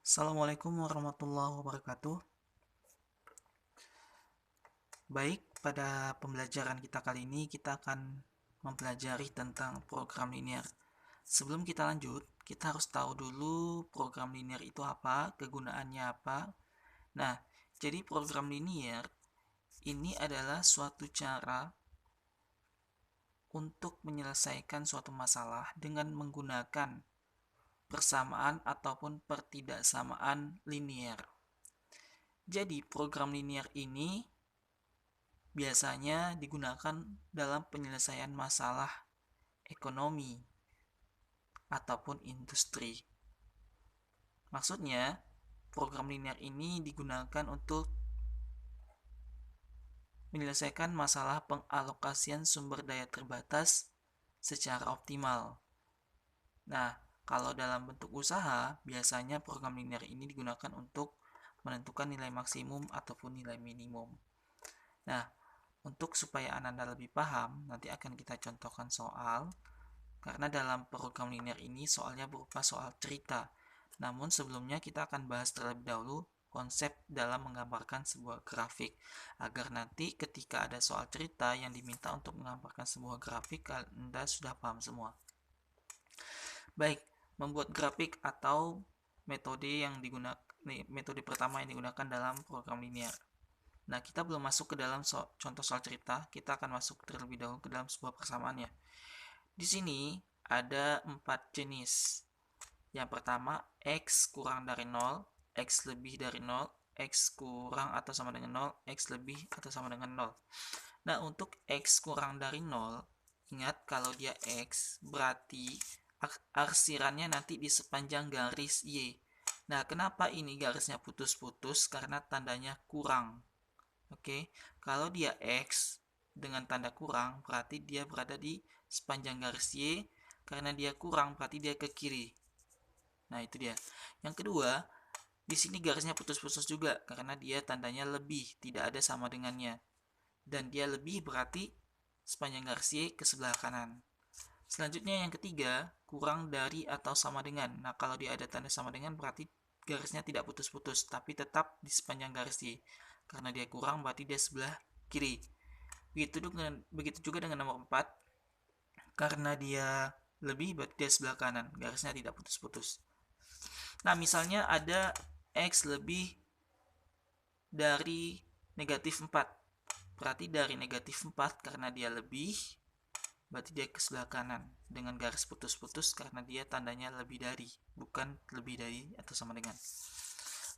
Assalamualaikum warahmatullahi wabarakatuh. Baik, pada pembelajaran kita kali ini kita akan mempelajari tentang program linear. Sebelum kita lanjut, kita harus tahu dulu program linear itu apa, kegunaannya apa. Nah, jadi program linear ini adalah suatu cara untuk menyelesaikan suatu masalah dengan menggunakan persamaan ataupun pertidaksamaan linear. Jadi, program linear ini biasanya digunakan dalam penyelesaian masalah ekonomi ataupun industri. Maksudnya, program linear ini digunakan untuk menyelesaikan masalah pengalokasian sumber daya terbatas secara optimal. Nah, kalau dalam bentuk usaha, biasanya program linear ini digunakan untuk menentukan nilai maksimum ataupun nilai minimum. Nah, untuk supaya Anda lebih paham, nanti akan kita contohkan soal. Karena dalam program linear ini soalnya berupa soal cerita. Namun sebelumnya kita akan bahas terlebih dahulu konsep dalam menggambarkan sebuah grafik. Agar nanti ketika ada soal cerita yang diminta untuk menggambarkan sebuah grafik, Anda sudah paham semua. Baik, membuat grafik atau metode pertama yang digunakan dalam program linear. Nah, kita belum masuk ke dalam contoh soal cerita, kita akan masuk terlebih dahulu ke dalam sebuah persamaannya. Di sini ada 4 jenis. Yang pertama, X kurang dari 0, X lebih dari 0, X kurang atau sama dengan 0, X lebih atau sama dengan 0. Nah, untuk X kurang dari 0, ingat kalau dia X, berarti arsirannya nanti di sepanjang garis Y. Nah, kenapa ini garisnya putus-putus? Karena tandanya kurang. Oke, kalau dia X dengan tanda kurang, berarti dia berada di sepanjang garis Y. Karena dia kurang, berarti dia ke kiri. Nah, itu dia. Yang kedua, di sini garisnya putus-putus juga karena dia tandanya lebih, tidak ada sama dengannya. Dan dia lebih berarti sepanjang garis Y ke sebelah kanan. Selanjutnya yang ketiga, kurang dari atau sama dengan. Nah, kalau dia ada tanda sama dengan berarti garisnya tidak putus-putus, tapi tetap di sepanjang garis Y. Karena dia kurang berarti dia sebelah kiri. Begitu juga dengan nomor 4, karena dia lebih berarti dia sebelah kanan, garisnya tidak putus-putus. Nah, misalnya ada X lebih dari negatif 4. Berarti dari negatif 4 karena dia lebih, berarti dia ke sebelah kanan dengan garis putus-putus karena dia tandanya lebih dari, bukan lebih dari atau sama dengan.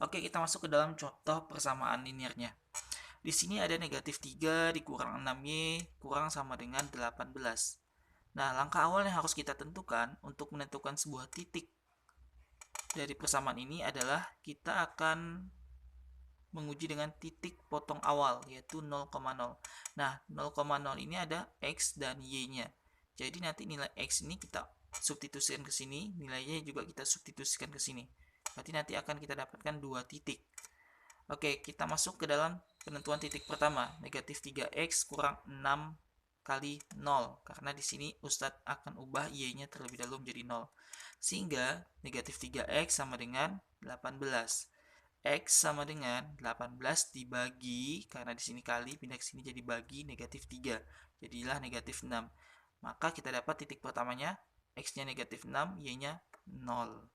Oke, kita masuk ke dalam contoh persamaan linearnya. Di sini ada negatif 3 dikurang 6Y kurang sama dengan 18. Nah, langkah awal yang harus kita tentukan untuk menentukan sebuah titik dari persamaan ini adalah kita akan menguji dengan titik potong awal yaitu 0,0. Nah, 0,0 ini ada X dan Y-nya. Jadi nanti nilai X ini kita substitusikan ke sini, nilai Y juga kita substitusikan ke sini. Berarti nanti akan kita dapatkan 2 titik. Oke, kita masuk ke dalam penentuan titik pertama, negatif 3X kurang 6 kali 0. Karena di sini Ustadz akan ubah Y-nya terlebih dahulu menjadi 0. Sehingga negatif 3X sama dengan 18. X sama dengan 18 dibagi, karena di sini kali, pindah ke sini jadi bagi negatif 3. Jadilah negatif 6. Maka kita dapat titik pertamanya, X-nya negatif 6, Y-nya 0.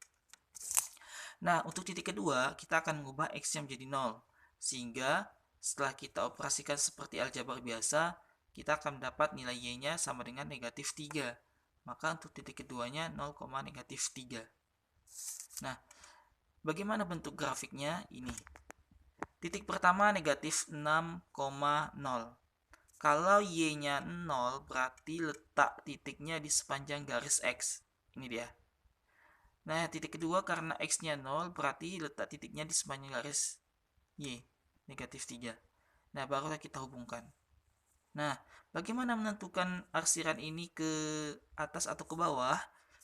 Nah, untuk titik kedua, kita akan mengubah X-nya menjadi 0. Sehingga setelah kita operasikan seperti aljabar biasa, kita akan mendapat nilai Y-nya sama dengan negatif 3. Maka untuk titik keduanya 0, negatif 3. Nah, bagaimana bentuk grafiknya? Ini. Titik pertama negatif 6,0. Kalau Y-nya 0, berarti letak titiknya di sepanjang garis X. Ini dia. Nah, titik kedua karena X-nya 0, berarti letak titiknya di sepanjang garis Y, negatif 3. Nah, barulah kita hubungkan. Nah, bagaimana menentukan arsiran ini ke atas atau ke bawah?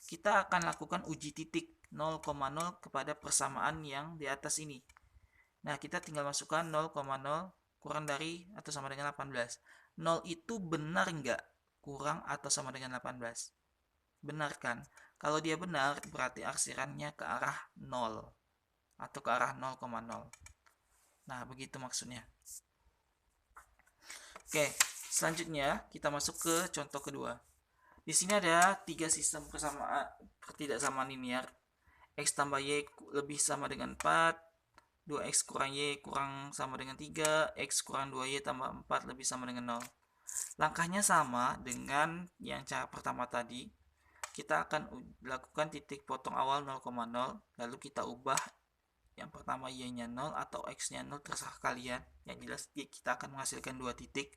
Kita akan lakukan uji titik 0,0 kepada persamaan yang di atas ini. Nah, kita tinggal masukkan 0,0 kurang dari atau sama dengan 18. 0 itu benar nggak kurang atau sama dengan 18? Benar kan? Kalau dia benar, berarti arsirannya ke arah 0. atau ke arah 0,0. Nah, begitu maksudnya. Oke, selanjutnya kita masuk ke contoh kedua. Di sini ada 3 sistem pertidaksamaan linear. X tambah Y lebih sama dengan 4, 2X kurang Y kurang sama dengan 3, X kurang 2Y tambah 4 lebih sama dengan 0. Langkahnya sama dengan yang cara pertama tadi. Kita akan lakukan titik potong awal 0,0, lalu kita ubah yang pertama Y-nya 0 atau X-nya 0, terserah kalian. Yang jelas kita akan menghasilkan 2 titik.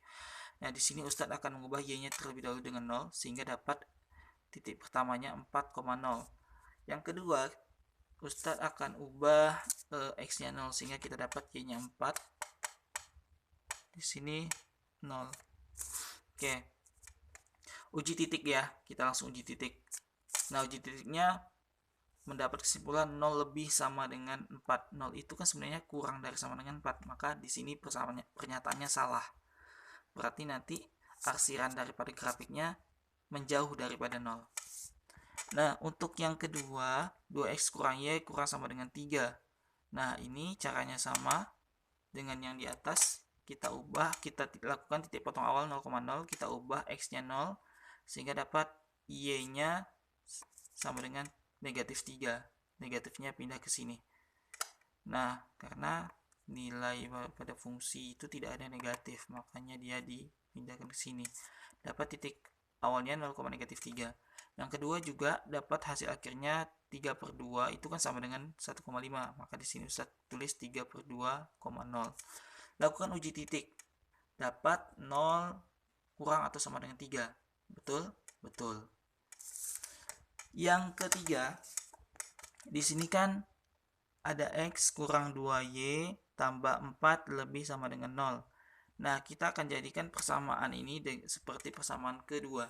Nah, di sini Ustadz akan mengubah Y-nya terlebih dahulu dengan 0 sehingga dapat titik pertamanya 4,0. Yang kedua, Ustadz akan ubah X-nya 0 sehingga kita dapat Y-nya 4. Di sini 0. Oke. Uji titik ya. Kita langsung uji titik. Nah, uji titiknya mendapat kesimpulan 0 lebih sama dengan 4. 0 itu kan sebenarnya kurang dari sama dengan 4. Maka di sini pernyataannya salah. Berarti nanti arsiran daripada grafiknya menjauh daripada 0. Nah, untuk yang kedua, 2X kurang Y kurang sama dengan 3. Nah, ini caranya sama dengan yang di atas. Kita lakukan titik potong awal 0,0, kita ubah X-nya 0 sehingga dapat Y-nya sama dengan negatif 3. Negatifnya pindah ke sini. Nah, karena nilai pada fungsi itu tidak ada negatif, makanya dia dipindahkan ke sini. Dapat titik awalnya 0,-3. Yang kedua juga dapat hasil akhirnya 3/2, itu kan sama dengan 1,5. Maka di sini Ustaz tulis 3/2,0. Lakukan uji titik. Dapat 0 kurang atau sama dengan 3. Betul? Betul. Yang ketiga, di sini kan ada X kurang 2Y tambah 4 lebih sama dengan 0. Nah, kita akan jadikan persamaan ini seperti persamaan kedua.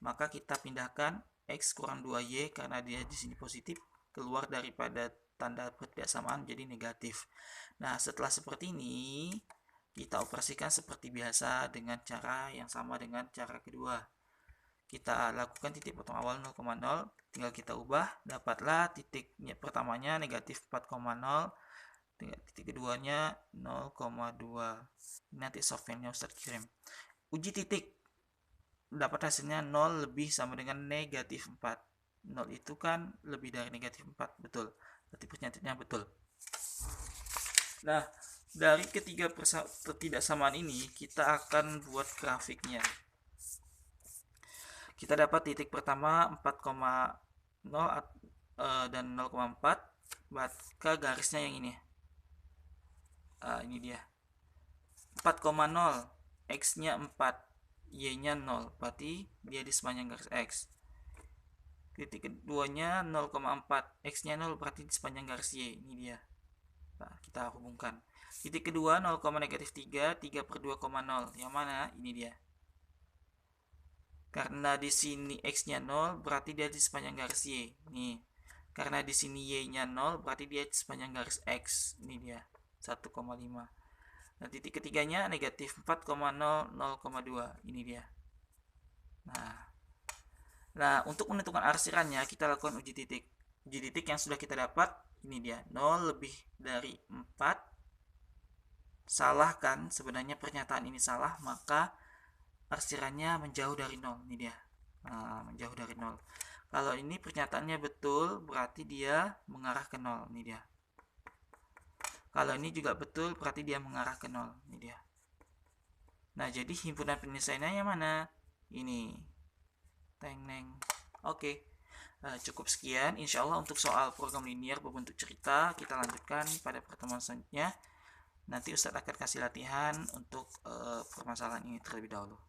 Maka kita pindahkan X kurang 2Y karena dia di sini positif, keluar daripada tanda pertidaksamaan jadi negatif. Nah, setelah seperti ini, kita operasikan seperti biasa dengan cara yang sama dengan cara kedua. Kita lakukan titik potong awal 0,0, tinggal kita ubah, dapatlah titiknya pertamanya negatif 4,0, titik keduanya 0,2. Nanti softwarenya Ustadz kirim. Uji titik, dapat hasilnya 0 lebih sama dengan negatif 4. 0 itu kan lebih dari negatif 4, betul. Berarti pernyataannya betul. Nah, dari ketiga pertidaksamaan ini, kita akan buat grafiknya. Kita dapat titik pertama 4,0 dan 0,4, maka garisnya yang ini. Ini dia. 4,0, X-nya 4, Y-nya 0, berarti dia di sepanjang garis X. Titik keduanya 0,4, X-nya 0, berarti di sepanjang garis Y. Ini dia. Nah, kita hubungkan. Titik kedua 0,-3, 3/2,0. Yang mana? Ini dia. Karena di sini X-nya 0, berarti dia di sepanjang garis Y. Nih. Karena di sini Y-nya 0, berarti dia di sepanjang garis X. Ini dia. 1,5. Nah, titik ketiganya negatif 4,0, 0,2. Ini dia. Nah, untuk menentukan arsirannya, kita lakukan uji titik. Uji titik yang sudah kita dapat, ini dia. 0 lebih dari 4. Salah kan? Sebenarnya pernyataan ini salah, maka arsirannya menjauh dari 0. Ini dia. Nah, menjauh dari 0. Kalau ini pernyataannya betul, berarti dia mengarah ke 0. Ini dia. Kalau ini juga betul, berarti dia mengarah ke 0. Ini dia. Nah, jadi himpunan penyelesaiannya yang mana? Ini. Teng-neng. Oke. Cukup sekian. Insya Allah untuk soal program linear berbentuk cerita, kita lanjutkan pada pertemuan selanjutnya. Nanti Ustadz akan kasih latihan untuk permasalahan ini terlebih dahulu.